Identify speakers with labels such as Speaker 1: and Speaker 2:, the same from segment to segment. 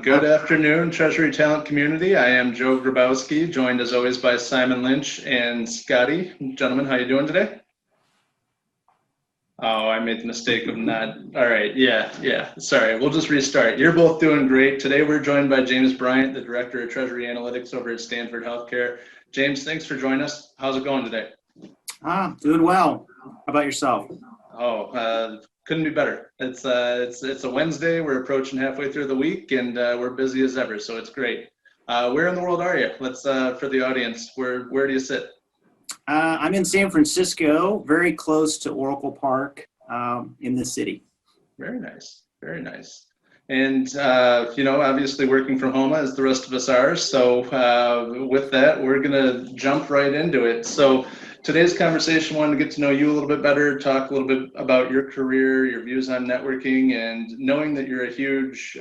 Speaker 1: Good afternoon, Treasury Talent community. I am Joe Grabowski, joined as always by Simon Lynch and Scotty. Gentlemen, how you doing today? Oh, I made the mistake of not. All right, yeah. Sorry, we'll just restart. You're both doing great. Today we're joined by James Bryant, the Director of Treasury Analytics over at Stamford Healthcare. James, thanks for joining us. How's it going today?
Speaker 2: Doing well. How about yourself?
Speaker 1: Couldn't be better. It's a Wednesday. We're approaching halfway through the week, and we're busy as ever. So it's great. Where in the world are you? Let's for the audience. Where do you sit?
Speaker 2: I'm in San Francisco, very close to Oracle Park, in the city.
Speaker 1: Very nice. Very nice. And obviously working from home as the rest of us are. So with that, we're gonna jump right into it. So today's conversation, wanted to get to know you a little bit better, talk a little bit about your career, your views on networking, and knowing that you're a huge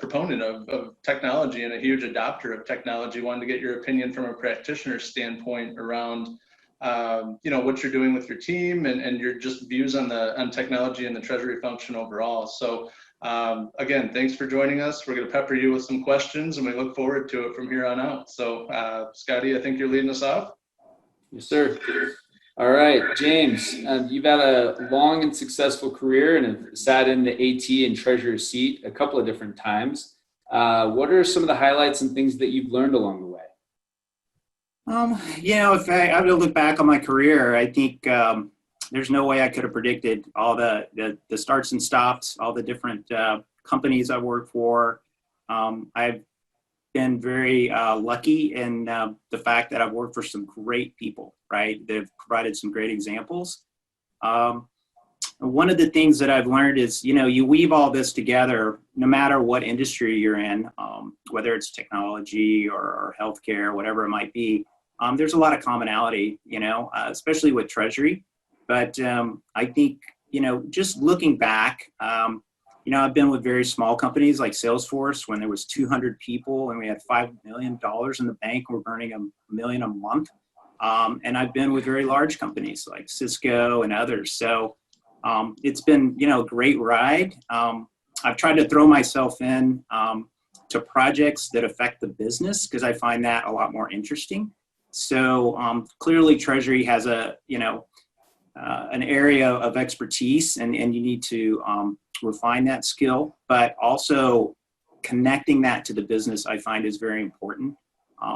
Speaker 1: proponent of technology and a huge adopter of technology, wanted to get your opinion from a practitioner standpoint around what you're doing with your team and your just views on technology and the treasury function overall. So again, thanks for joining us. We're going to pepper you with some questions and we look forward to it from here on out. So Scotty, I think you're leading us off.
Speaker 3: Yes, sir. All right, James, you've had a long and successful career and have sat in the AT and treasurer seat a couple of different times. What are some of the highlights and things that you've learned along the way?
Speaker 2: If I were to look back on my career, I think there's no way I could have predicted all the starts and stops, all the different companies I worked for. I've been very lucky in the fact that I've worked for some great people, right? They've provided some great examples. One of the things that I've learned is, you weave all this together, no matter what industry you're in, whether it's technology or healthcare, whatever it might be. There's a lot of commonality, especially with Treasury. But I think, just looking back, I've been with very small companies like Salesforce when there was 200 people and we had $5 million in the bank. We're burning $1 million a month. And I've been with very large companies like Cisco and others. So it's been, a great ride. I've tried to throw myself in to projects that affect the business because I find that a lot more interesting. So clearly Treasury has an area of expertise and you need to refine that skill, but also connecting that to the business I find is very important.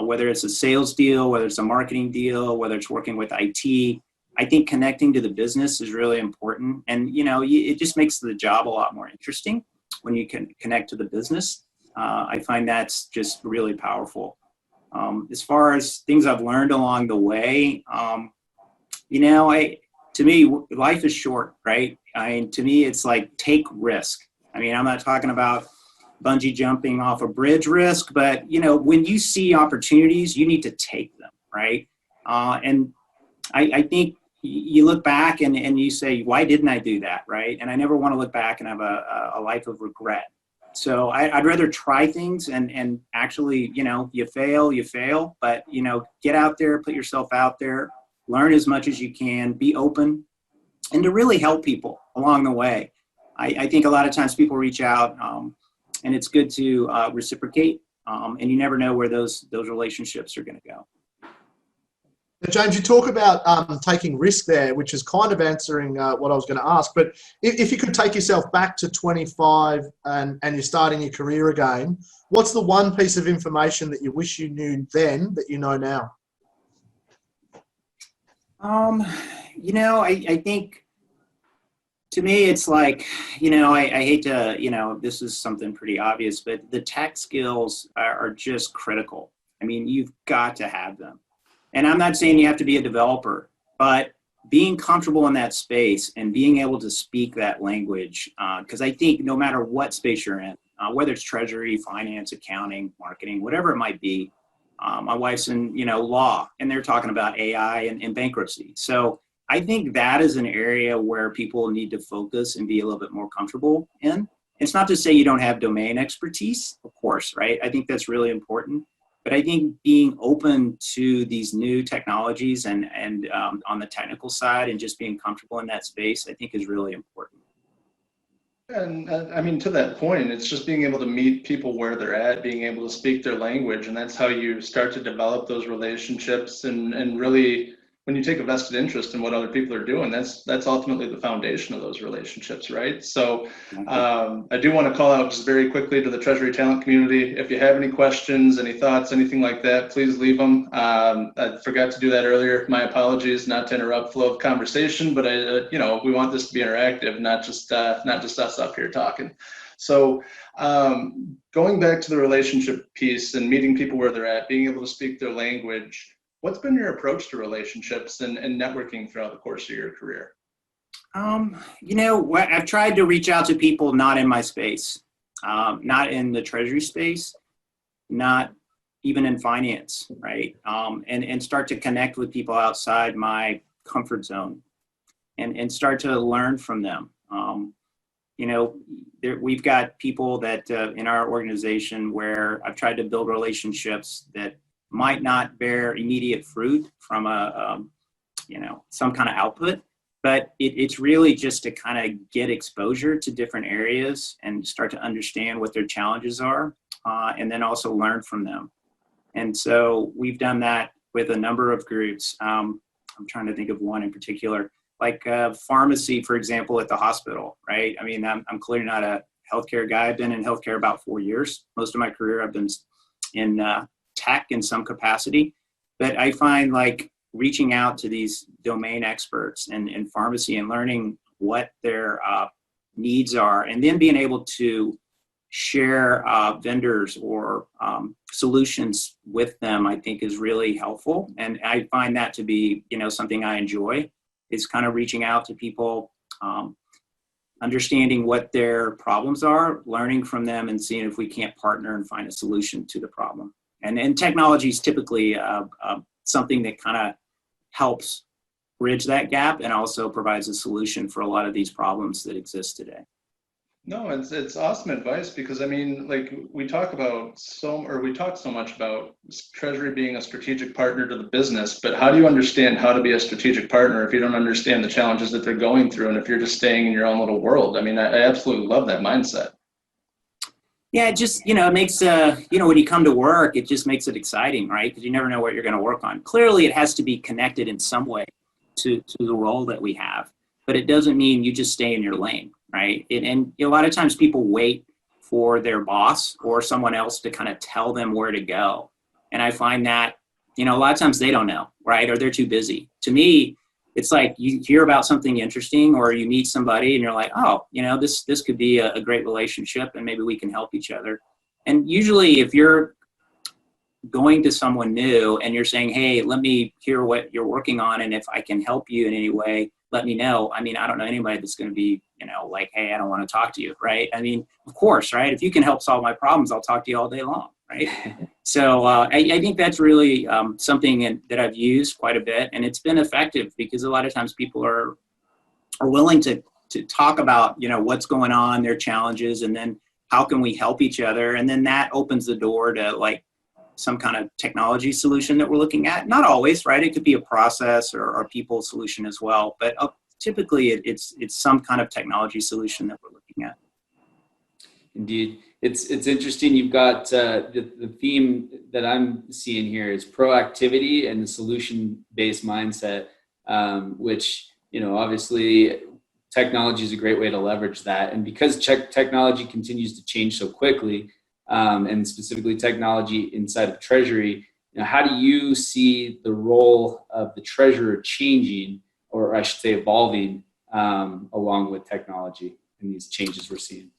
Speaker 2: Whether it's a sales deal, whether it's a marketing deal, whether it's working with IT, I think connecting to the business is really important. And, it just makes the job a lot more interesting when you can connect to the business. I find that's just really powerful. As far as things I've learned along the way, to me, life is short, right? To me, it's like take risk. I'm not talking about bungee jumping off a bridge risk, but when you see opportunities, you need to take them, right? And I think you look back and you say, why didn't I do that, right? And I never want to look back and have a life of regret. So I'd rather try things and actually, you fail, but, get out there, put yourself out there, learn as much as you can, be open, and to really help people along the way. I think a lot of times people reach out and it's good to reciprocate, and you never know where those relationships are going to go.
Speaker 4: James, you talk about taking risk there, which is kind of answering what I was going to ask. But if you could take yourself back to 25 and you're starting your career again, what's the one piece of information that you wish you knew then that you know now?
Speaker 2: I think to me, it's like, I hate to, this is something pretty obvious, but the tech skills are just critical. You've got to have them. And I'm not saying you have to be a developer, but being comfortable in that space and being able to speak that language, because I think no matter what space you're in, whether it's treasury, finance, accounting, marketing, whatever it might be, my wife's in, law, and they're talking about AI and bankruptcy. So I think that is an area where people need to focus and be a little bit more comfortable in. It's not to say you don't have domain expertise, of course, right? I think that's really important. But I think being open to these new technologies and on the technical side and just being comfortable in that space, I think is really important.
Speaker 1: And I mean, to that point, it's just being able to meet people where they're at, being able to speak their language, and that's how you start to develop those relationships. And really, when you take a vested interest in what other people are doing, that's ultimately the foundation of those relationships, right? So I do want to call out just very quickly to the Treasury Talent community. If you have any questions, any thoughts, anything like that, please leave them. I forgot to do that earlier. My apologies, not to interrupt flow of conversation, but we want this to be interactive, not just us up here talking. So going back to the relationship piece and meeting people where they're at, being able to speak their language. What's been your approach to relationships and networking throughout the course of your career?
Speaker 2: I've tried to reach out to people not in my space, not in the treasury space, not even in finance, right? And start to connect with people outside my comfort zone and start to learn from them. We've got people that in our organization where I've tried to build relationships that might not bear immediate fruit from some kind of output, but it's really just to kind of get exposure to different areas and start to understand what their challenges are, and then also learn from them. And so we've done that with a number of groups. I'm trying to think of one in particular, like pharmacy, for example, at the hospital, right? I mean, I'm clearly not a healthcare guy. I've been in healthcare about 4 years. Most of my career I've been in tech in some capacity, but I find like reaching out to these domain experts in pharmacy and learning what their needs are, and then being able to share vendors or solutions with them, I think is really helpful. And I find that to be, something I enjoy, is kind of reaching out to people, understanding what their problems are, learning from them, and seeing if we can't partner and find a solution to the problem. And technology is typically something that kind of helps bridge that gap and also provides a solution for a lot of these problems that exist today.
Speaker 1: No, it's awesome advice, because I mean, like we talk so much about Treasury being a strategic partner to the business, but how do you understand how to be a strategic partner if you don't understand the challenges that they're going through, and if you're just staying in your own little world? I mean, I absolutely love that mindset.
Speaker 2: Yeah, it just, it makes, when you come to work, it just makes it exciting, right? Because you never know what you're going to work on. Clearly, it has to be connected in some way to the role that we have, but it doesn't mean you just stay in your lane, right? And a lot of times people wait for their boss or someone else to kind of tell them where to go. And I find that, a lot of times they don't know, right? Or they're too busy. To me, it's like you hear about something interesting or you meet somebody and you're like, oh, this could be a great relationship and maybe we can help each other. And usually if you're going to someone new and you're saying, hey, let me hear what you're working on, and if I can help you in any way, let me know. I mean, I don't know anybody that's going to be, like, hey, I don't want to talk to you, right? I mean, of course, right? If you can help solve my problems, I'll talk to you all day long, right? So I think that's really something that I've used quite a bit, and it's been effective because a lot of times people are willing to talk about, what's going on, their challenges, and then how can we help each other? And then that opens the door to like some kind of technology solution that we're looking at. Not always, right? It could be a process or a people solution as well, but typically it's some kind of technology solution that we're looking at.
Speaker 3: Indeed. It's interesting. You've got the theme that I'm seeing here is proactivity and the solution-based mindset, which, obviously technology is a great way to leverage that. And because technology continues to change so quickly, and specifically technology inside of Treasury, how do you see the role of the treasurer changing, or I should say evolving, along with technology and these changes we're seeing?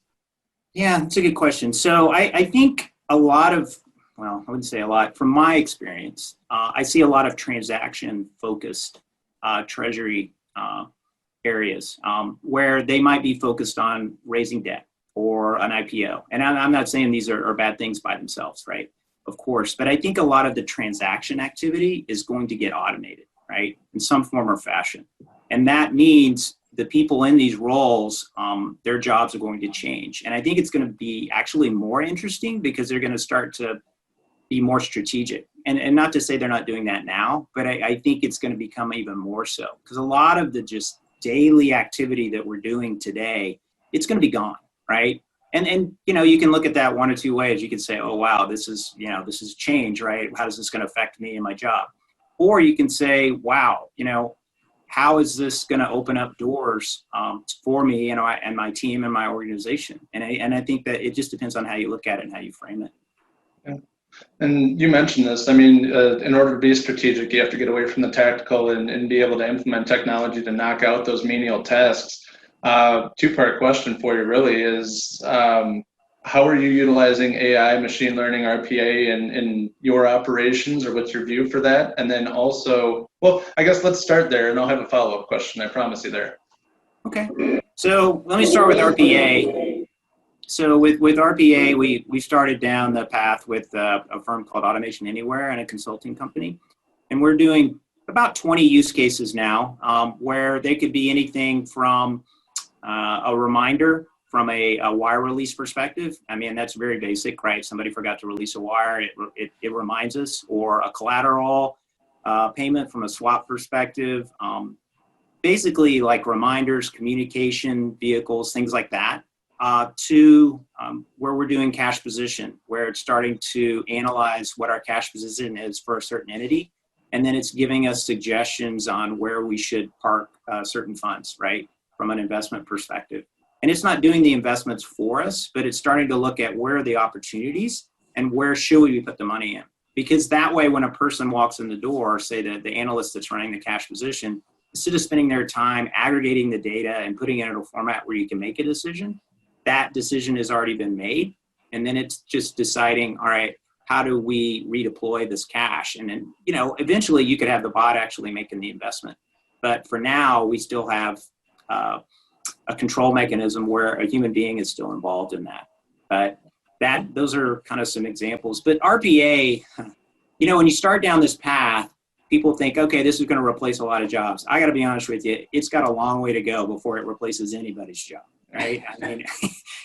Speaker 2: Yeah, that's a good question. So I think a lot of, well, I wouldn't say a lot, from my experience, I see a lot of transaction-focused treasury areas where they might be focused on raising debt or an IPO. And I'm not saying these are bad things by themselves, right? Of course, but I think a lot of the transaction activity is going to get automated, right? In some form or fashion. And that means the people in these roles, their jobs are going to change. And I think it's going to be actually more interesting because they're going to start to be more strategic. And not to say they're not doing that now, but I think it's going to become even more so. Because a lot of the just daily activity that we're doing today, it's going to be gone, right? And you can look at that one or two ways. You can say, oh, wow, this is change, right? How is this going to affect me and my job? Or you can say, wow, how is this going to open up doors for me and my team and my organization? And I think that it just depends on how you look at it and how you frame it.
Speaker 1: Yeah. And you mentioned this. I mean, in order to be strategic, you have to get away from the tactical and be able to implement technology to knock out those menial tasks. Two-part question for you really is, how are you utilizing AI, machine learning, RPA in your operations, or what's your view for that? And then also, well, I guess let's start there and I'll have a follow-up question. I promise you there.
Speaker 2: Okay. So let me start with RPA. So with RPA, we started down the path with a firm called Automation Anywhere and a consulting company. And we're doing about 20 use cases now where they could be anything from a reminder from a wire release perspective. I mean, that's very basic, right? Somebody forgot to release a wire, it reminds us, or a collateral payment from a swap perspective. Basically like reminders, communication, vehicles, things like that, to where we're doing cash position, where it's starting to analyze what our cash position is for a certain entity. And then it's giving us suggestions on where we should park certain funds, right? From an investment perspective. And it's not doing the investments for us, but it's starting to look at where are the opportunities and where should we put the money in. Because that way, when a person walks in the door, say the analyst that's running the cash position, instead of spending their time aggregating the data and putting it in a format where you can make a decision, that decision has already been made. And then it's just deciding, all right, how do we redeploy this cash? And then, eventually you could have the bot actually making the investment. But for now, we still have a control mechanism where a human being is still involved in that. But those are kind of some examples. But RPA, when you start down this path, people think, okay, this is going to replace a lot of jobs. I got to be honest with you, it's got a long way to go before it replaces anybody's job, right?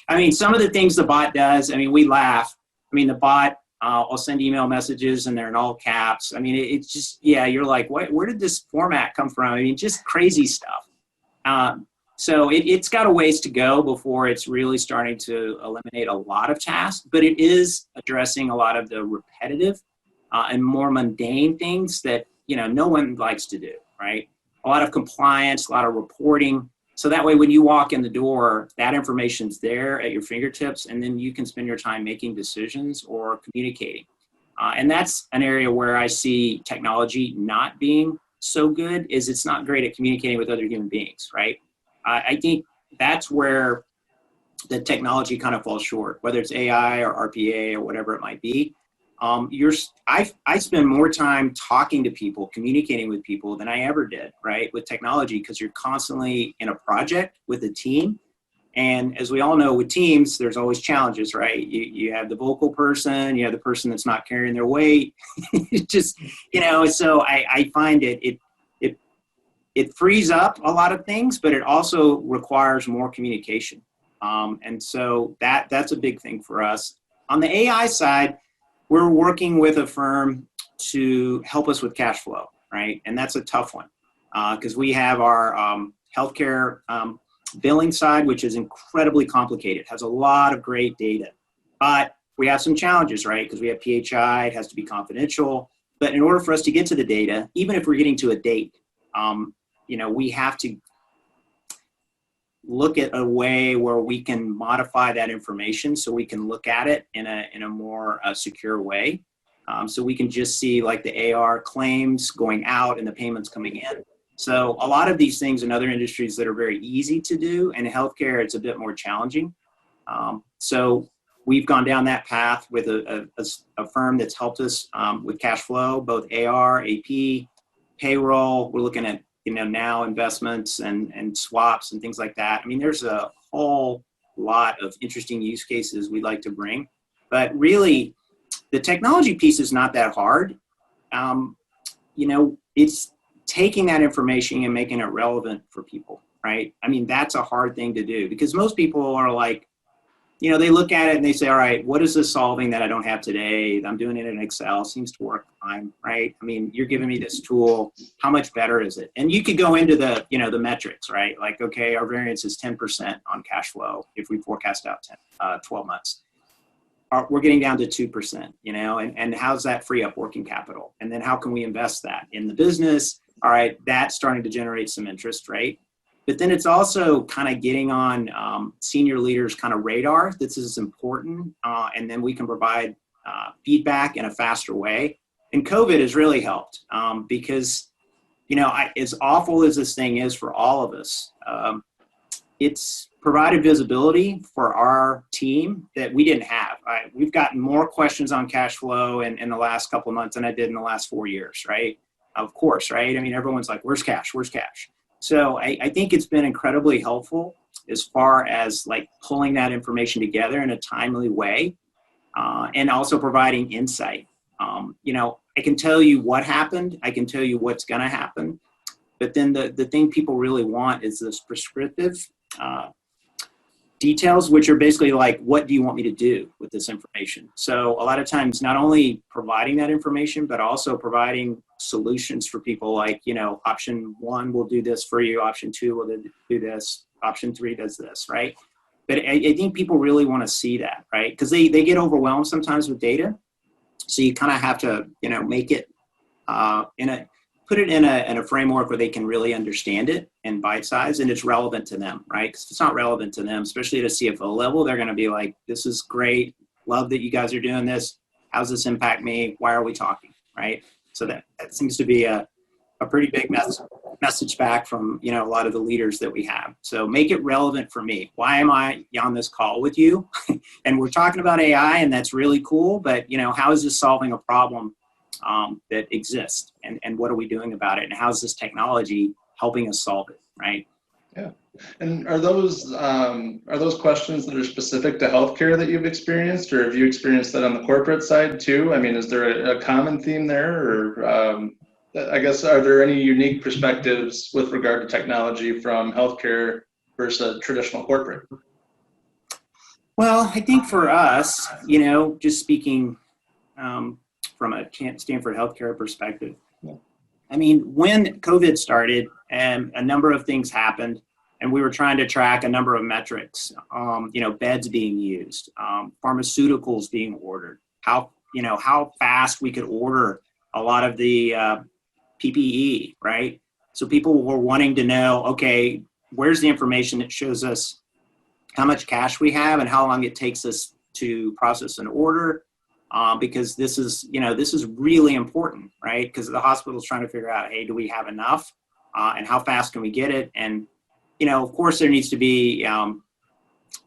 Speaker 2: I mean, some of the things the bot does, we laugh. The bot, I'll send email messages and they're in all caps. It's just, you're like, where did this format come from? Just crazy stuff. So it's got a ways to go before it's really starting to eliminate a lot of tasks, but it is addressing a lot of the repetitive and more mundane things that, no one likes to do, right? A lot of compliance, a lot of reporting. So that way, when you walk in the door, that information's there at your fingertips, and then you can spend your time making decisions or communicating. And that's an area where I see technology not being so good, is it's not great at communicating with other human beings, right? I think that's where the technology kind of falls short, whether it's AI or RPA or whatever it might be. I spend more time talking to people, communicating with people than I ever did, right, with technology, because you're constantly in a project with a team. And as we all know, with teams, there's always challenges, right? You have the vocal person, you have the person that's not carrying their weight. Just, so I find it frees up a lot of things, but it also requires more communication. And so that's a big thing for us. On the AI side, we're working with a firm to help us with cash flow, right? And that's a tough one because we have our healthcare billing side, which is incredibly complicated, has a lot of great data. But we have some challenges, right? Because we have PHI, it has to be confidential. But in order for us to get to the data, even if we're getting to a date, we have to look at a way where we can modify that information so we can look at it in a more secure way. So we can just see like the AR claims going out and the payments coming in. So a lot of these things in other industries that are very easy to do, and in healthcare, it's a bit more challenging. So we've gone down that path with a firm that's helped us with cash flow, both AR, AP, payroll. We're looking at now investments and swaps and things like that. There's a whole lot of interesting use cases we'd like to bring, but really the technology piece is not that hard. It's taking that information and making it relevant for people, right? That's a hard thing to do because most people are like, they look at it and they say, all right, what is this solving that I don't have today? I'm doing it in Excel, seems to work fine, right? I mean, you're giving me this tool, how much better is it? And you could go into the, the metrics, right? Like, okay, our variance is 10% on cash flow if we forecast out 12 months. We're getting down to 2%, and how's that free up working capital? And then how can we invest that in the business? All right, that's starting to generate some interest, right? But then it's also kind of getting on senior leaders' kind of radar. This is important, and then we can provide feedback in a faster way. And COVID has really helped because, as awful as this thing is for all of us, it's provided visibility for our team that we didn't have. We've gotten more questions on cash flow in the last couple of months than I did in the last 4 years, right? Of course, right? I mean, everyone's like, where's cash? Where's cash? So I think it's been incredibly helpful as far as like pulling that information together in a timely way and also providing insight. I can tell you what happened. I can tell you what's going to happen. But then the thing people really want is this prescriptive details, which are basically like, what do you want me to do with this information? So a lot of times, not only providing that information, but also providing solutions for people like, option 1 will do this for you. Option 2 will do this. Option 3 does this, right? But I think people really want to see that, right? Because they get overwhelmed sometimes with data. So you kind of have to, make it put it in a framework where they can really understand it and bite size, and it's relevant to them, right? Because if it's not relevant to them, especially at a CFO level, they're going to be like, this is great. Love that you guys are doing this. How's this impact me? Why are we talking, right? So that seems to be a pretty big message back from, a lot of the leaders that we have. So make it relevant for me. Why am I on this call with you? And we're talking about AI, and that's really cool. But, how is this solving a problem that exists, and what are we doing about it, and how's this technology helping us solve it, right?
Speaker 1: Yeah. And are those questions that are specific to healthcare that you've experienced, or have you experienced that on the corporate side too? I mean, is there a common theme there, or I guess, are there any unique perspectives with regard to technology from healthcare versus traditional corporate?
Speaker 2: Well, I think for us, just speaking from a Stamford Healthcare perspective, I mean, when COVID started and a number of things happened, and we were trying to track a number of metrics, beds being used, pharmaceuticals being ordered, how fast we could order a lot of the PPE, right? So people were wanting to know, okay, where's the information that shows us how much cash we have and how long it takes us to process an order? Because this is really important, right? Because the hospital's trying to figure out, hey, do we have enough? And how fast can we get it? And, of course, there needs to be a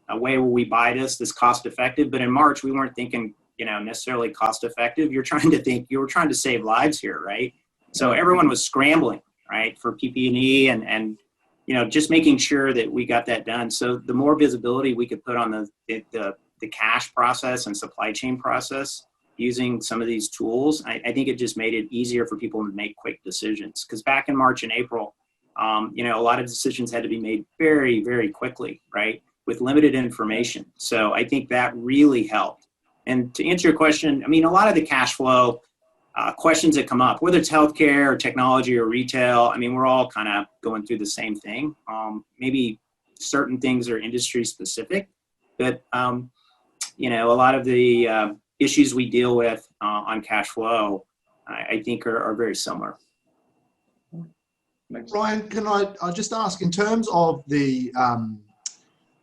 Speaker 2: way where we buy this cost effective. But in March, we weren't thinking, necessarily cost effective. You were trying to save lives here, right? So everyone was scrambling, right, for PPE and just making sure that we got that done. So the more visibility we could put on the cash process and supply chain process using some of these tools, I think it just made it easier for people to make quick decisions. Because back in March and April, a lot of decisions had to be made very, very quickly, right, with limited information. So I think that really helped. And to answer your question, I mean, a lot of the cash flow questions that come up, whether it's healthcare or technology or retail, I mean, we're all kind of going through the same thing. Maybe certain things are industry specific, but a lot of the issues we deal with on cash flow, I think are very similar.
Speaker 4: Brian, can I just ask, in terms of the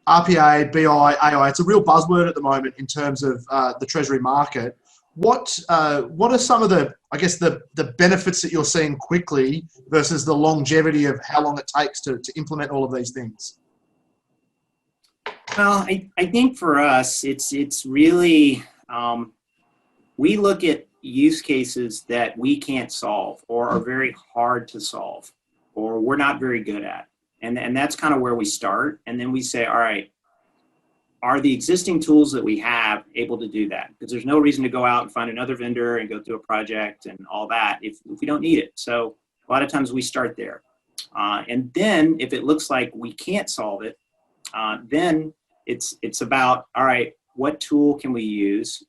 Speaker 4: RPA, BI, AI, it's a real buzzword at the moment in terms of the Treasury market. What are some of the benefits that you're seeing quickly versus the longevity of how long it takes to implement all of these things?
Speaker 2: Well, I think for us, it's really, we look at use cases that we can't solve or are very hard to solve or we're not very good at. And that's kind of where we start. And then we say, all right, are the existing tools that we have able to do that? Because there's no reason to go out and find another vendor and go through a project and all that if we don't need it. So a lot of times we start there. And then if it looks like we can't solve it, then it's about, all right, what tool can we use?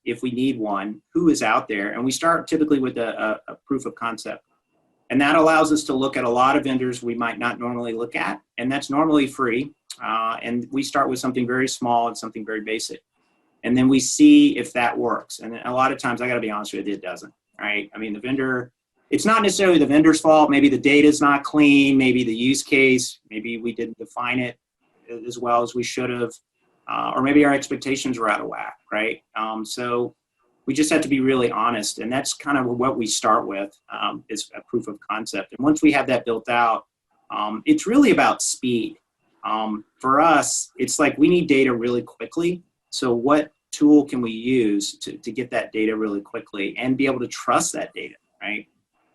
Speaker 2: If we need one, who is out there? And we start typically with a proof of concept. And that allows us to look at a lot of vendors we might not normally look at. And that's normally free. And we start with something very small and something very basic. And then we see if that works. And a lot of times, I got to be honest with you, it doesn't, right? I mean, the vendor, it's not necessarily the vendor's fault. Maybe the data is not clean. Maybe the use case, maybe we didn't define it as well as we should have. Or maybe our expectations were out of whack, right? So we just have to be really honest. And that's kind of what we start with, is a proof of concept. And once we have that built out, it's really about speed. For us, it's like we need data really quickly. So what tool can we use to get that data really quickly and be able to trust that data, right?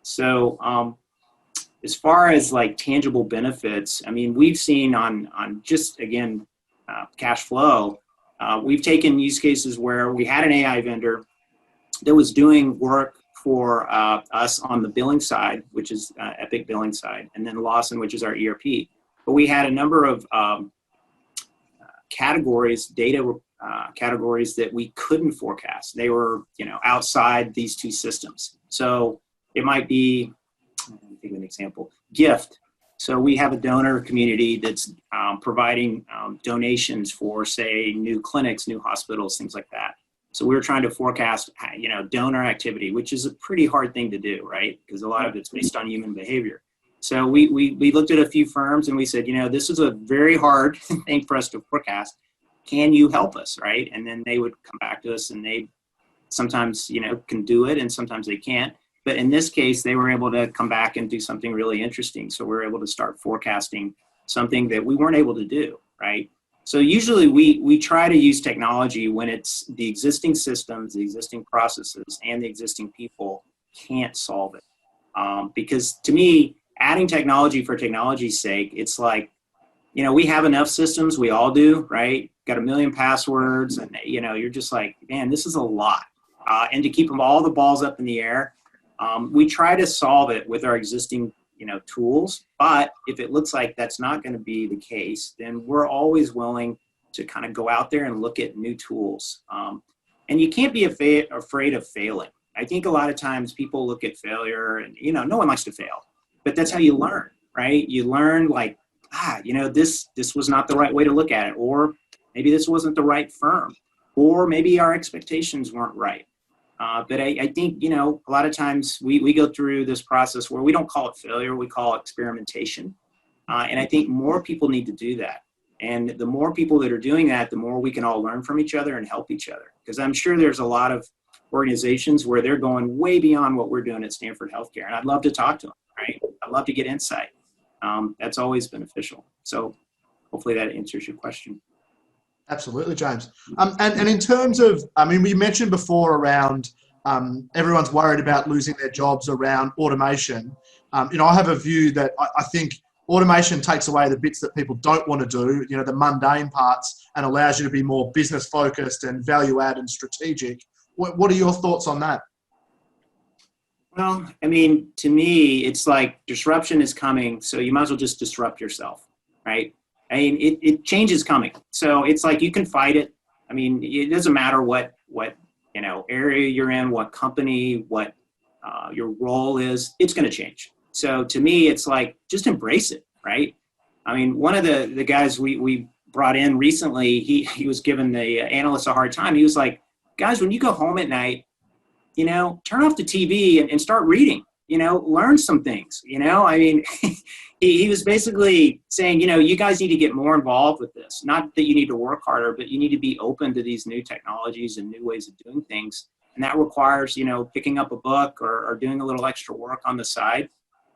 Speaker 2: So as far as like tangible benefits, I mean, we've seen on just, again, cash flow, we've taken use cases where we had an AI vendor that was doing work for us on the billing side, which is Epic billing side, and then Lawson, which is our ERP. But we had a number of categories, data categories that we couldn't forecast. They were, outside these two systems. So it might be, let me think of an example, gift. So we have a donor community that's providing donations for, say, new clinics, new hospitals, things like that. So we were trying to forecast, donor activity, which is a pretty hard thing to do, right? Because a lot of it's based on human behavior. So we looked at a few firms and we said, this is a very hard thing for us to forecast. Can you help us, right? And then they would come back to us, and they sometimes, can do it, and sometimes they can't. But in this case, they were able to come back and do something really interesting. So we're able to start forecasting something that we weren't able to do, right? So usually we try to use technology when it's the existing systems, the existing processes, and the existing people can't solve it. Because to me, adding technology for technology's sake, it's like, we have enough systems, we all do, right? Got a million passwords, and you're just like, man, this is a lot. And to keep them all the balls up in the air, we try to solve it with our existing, tools. But if it looks like that's not going to be the case, then we're always willing to kind of go out there and look at new tools. And you can't be afraid of failing. I think a lot of times people look at failure, and no one likes to fail, but that's how you learn, right? You learn like, this was not the right way to look at it, or maybe this wasn't the right firm, or maybe our expectations weren't right. But I think, a lot of times we go through this process where we don't call it failure, we call it experimentation. And I think more people need to do that. And the more people that are doing that, the more we can all learn from each other and help each other. Because I'm sure there's a lot of organizations where they're going way beyond what we're doing at Stamford Healthcare. And I'd love to talk to them, right? I'd love to get insight. That's always beneficial. So hopefully that answers your question.
Speaker 4: Absolutely, James. And in terms of, we mentioned before around everyone's worried about losing their jobs around automation. I have a view that I think automation takes away the bits that people don't want to do, the mundane parts, and allows you to be more business focused and value add and strategic. What are your thoughts on that?
Speaker 2: Well, to me, it's like disruption is coming, so you might as well just disrupt yourself, right? Change is coming. So it's like you can fight it. It doesn't matter what area you're in, what company, what your role is, it's going to change. So to me, it's like, just embrace it, right? One of the guys we brought in recently, he was giving the analysts a hard time. He was like, guys, when you go home at night, turn off the TV and start reading, learn some things, he was basically saying, you guys need to get more involved with this. Not that you need to work harder, but you need to be open to these new technologies and new ways of doing things. And that requires, picking up a book or doing a little extra work on the side.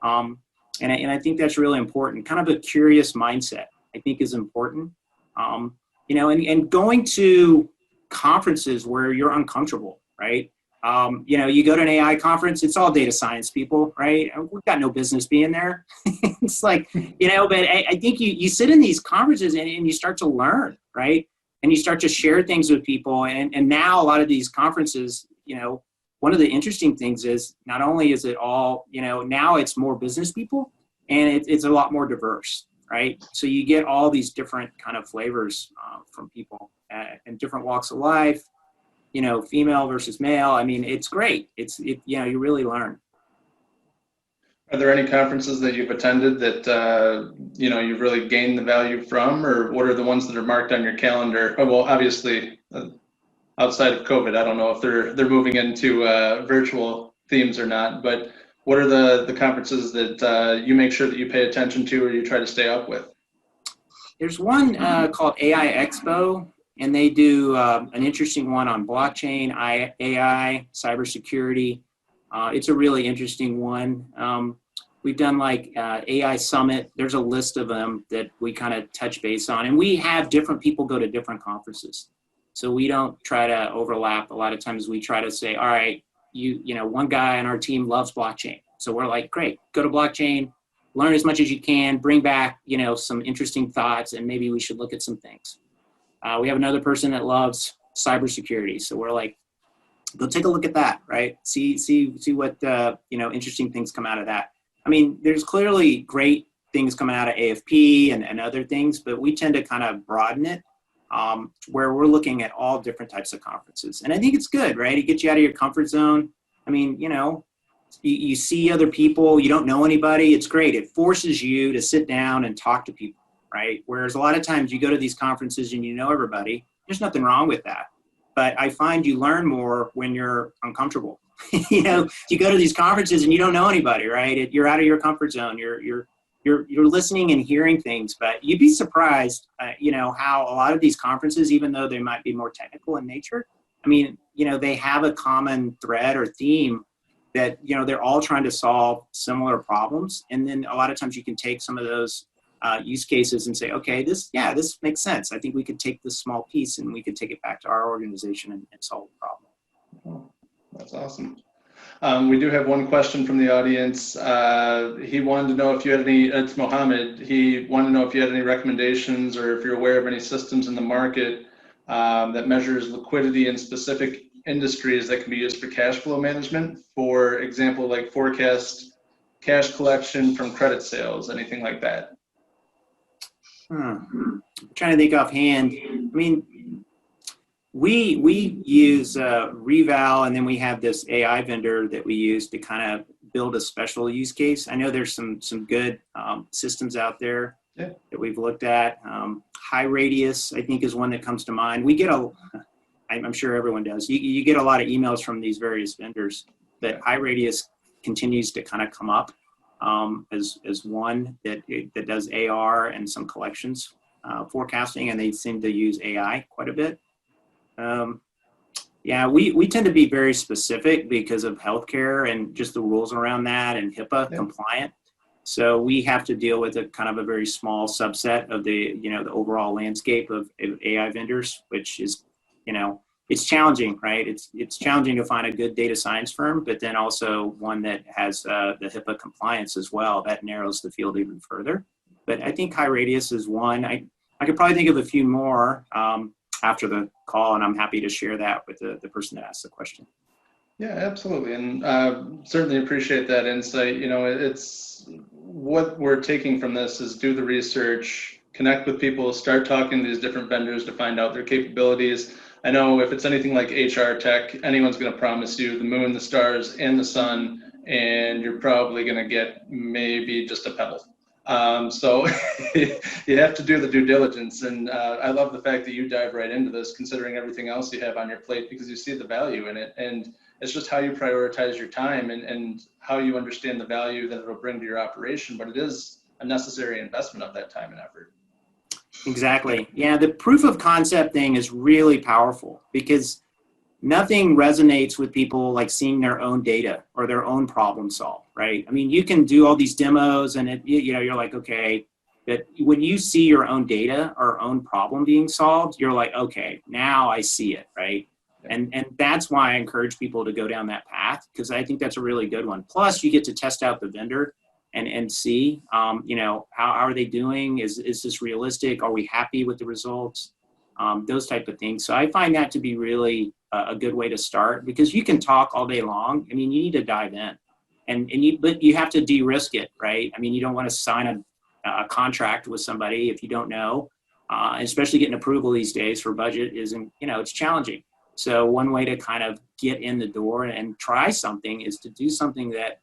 Speaker 2: And I think that's really important. Kind of a curious mindset, I think, is important. And going to conferences where you're uncomfortable, right? You go to an AI conference, it's all data science people, right? We've got no business being there. It's like, but I think you sit in these conferences and you start to learn, right? And you start to share things with people. And now a lot of these conferences, one of the interesting things is not only is it all, now it's more business people, and it's a lot more diverse, right? So you get all these different kind of flavors from people and different walks of life, you know, female versus male. I mean, it's great. You know, you really learn.
Speaker 1: Are there any conferences that you've attended that, you know, you've really gained the value from, or what are the ones that are marked on your calendar? Oh, well, obviously, outside of COVID, I don't know if they're moving into virtual themes or not, but what are the conferences that you make sure that you pay attention to or you try to stay up with?
Speaker 2: There's one called AI Expo, and they do an interesting one on blockchain, AI, cybersecurity. It's a really interesting one. We've done like AI Summit. There's a list of them that we kind of touch base on, and we have different people go to different conferences. So we don't try to overlap. A lot of times we try to say, all right, you know, one guy on our team loves blockchain. So we're like, great, go to blockchain, learn as much as you can, bring back, you know, some interesting thoughts, and maybe we should look at some things. We have another person that loves cybersecurity. So we're like, go take a look at that, right? See what, you know, interesting things come out of that. I mean, there's clearly great things coming out of AFP and other things, but we tend to kind of broaden it where we're looking at all different types of conferences. And I think it's good, right? It gets you out of your comfort zone. I mean, you know, you see other people, you don't know anybody. It's great. It forces you to sit down and talk to people, right? Whereas a lot of times you go to these conferences and you know everybody. There's nothing wrong with that. But I find you learn more when you're uncomfortable. You know, you go to these conferences and you don't know anybody, right? You're out of your comfort zone. You're listening and hearing things, but you'd be surprised, you know, how a lot of these conferences, even though they might be more technical in nature, I mean, you know, they have a common thread or theme that, you know, they're all trying to solve similar problems. And then a lot of times you can take some of those use cases and say, okay, this makes sense. I think we could take this small piece and we could take it back to our organization and solve the problem.
Speaker 1: Oh, that's awesome. We do have one question from the audience. He wanted to know if you had any, it's Mohammed, he wanted to know if you had any recommendations or if you're aware of any systems in the market that measures liquidity in specific industries that can be used for cash flow management. For example, like forecast cash collection from credit sales, anything like that.
Speaker 2: I'm trying to think offhand. I mean, we use Reval, and then we have this AI vendor that we use to kind of build a special use case. I know there's some good systems out there that we've looked at. High Radius, I think, is one that comes to mind. We get I'm sure everyone does. You get a lot of emails from these various vendors, but High Radius continues to kind of come up as one that does AR and some collections forecasting, and they seem to use AI quite a bit. Yeah, we tend to be very specific because of healthcare and just the rules around that and HIPAA compliant. So we have to deal with a kind of a very small subset of the, you know, the overall landscape of AI vendors, which is, you know, it's challenging, right? It's challenging to find a good data science firm, but then also one that has the HIPAA compliance as well. That narrows the field even further. But I think High Radius is one. I could probably think of a few more after the call, and I'm happy to share that with the person that asked the question.
Speaker 1: Yeah, absolutely. And certainly appreciate that insight. You know, it's what we're taking from this is do the research, connect with people, start talking to these different vendors to find out their capabilities. I know if it's anything like HR tech, anyone's going to promise you the moon, the stars, and the sun, and you're probably going to get maybe just a pebble. So you have to do the due diligence. And I love the fact that you dive right into this, considering everything else you have on your plate, because you see the value in it. And it's just how you prioritize your time and how you understand the value that it'll bring to your operation. But it is a necessary investment of that time and effort.
Speaker 2: Exactly. Yeah, the proof of concept thing is really powerful because nothing resonates with people like seeing their own data or their own problem solved, right? I mean, you can do all these demos and you know, you're like, okay, but when you see your own data or own problem being solved, you're like, okay, now I see it, right? And that's why I encourage people to go down that path, because I think that's a really good one. Plus, you get to test out the vendor and see, you know, how are they doing? Is this realistic? Are we happy with the results? Those type of things. So I find that to be really a good way to start, because you can talk all day long. I mean, you need to dive in, but you have to de-risk it, right? I mean, you don't want to sign a contract with somebody if you don't know, especially getting approval these days for budget isn't, it's challenging. So one way to kind of get in the door and try something is to do something that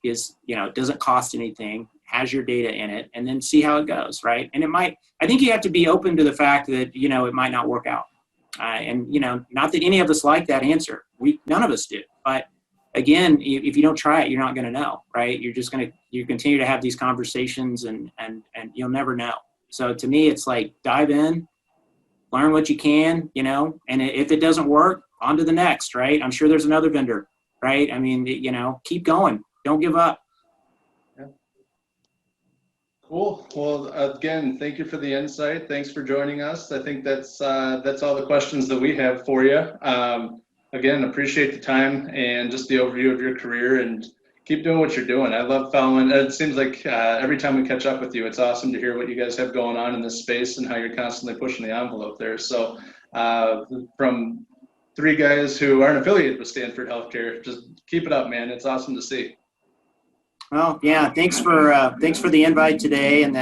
Speaker 2: is, doesn't cost anything, has your data in it, and then see how it goes, right? And I think you have to be open to the fact that, it might not work out. And, not that any of us like that answer. None of us do. But again, if you don't try it, you're not going to know, right? You continue to have these conversations and you'll never know. So to me, it's like dive in, learn what you can, and if it doesn't work, on to the next, right? I'm sure there's another vendor, right? I mean, keep going. Don't give up.
Speaker 1: Yeah. Cool. Well, again, thank you for the insight. Thanks for joining us. I think that's all the questions that we have for you. Again, appreciate the time and just the overview of your career, and keep doing what you're doing. I love following. It seems like every time we catch up with you, it's awesome to hear what you guys have going on in this space and how you're constantly pushing the envelope there. So from 3 guys who aren't affiliated with Stamford Healthcare, just keep it up, man. It's awesome to see.
Speaker 2: Well, yeah, thanks for the invite today, and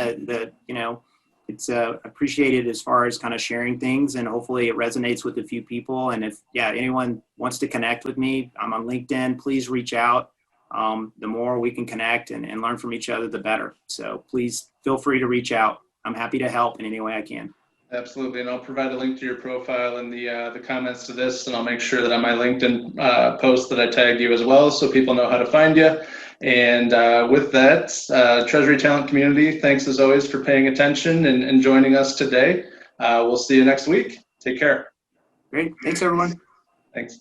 Speaker 2: it's appreciated as far as kind of sharing things, and hopefully it resonates with a few people. And if anyone wants to connect with me, I'm on LinkedIn. Please reach out. The more we can connect and learn from each other, the better. So please feel free to reach out. I'm happy to help in any way I can.
Speaker 1: Absolutely, and I'll provide a link to your profile in the comments to this, and I'll make sure that on my LinkedIn post that I tagged you as well, so people know how to find you. And with that, Treasury Talent community, thanks as always for paying attention and joining us today. We'll see you next week. Take care.
Speaker 2: Great. Thanks, everyone.
Speaker 1: Thanks.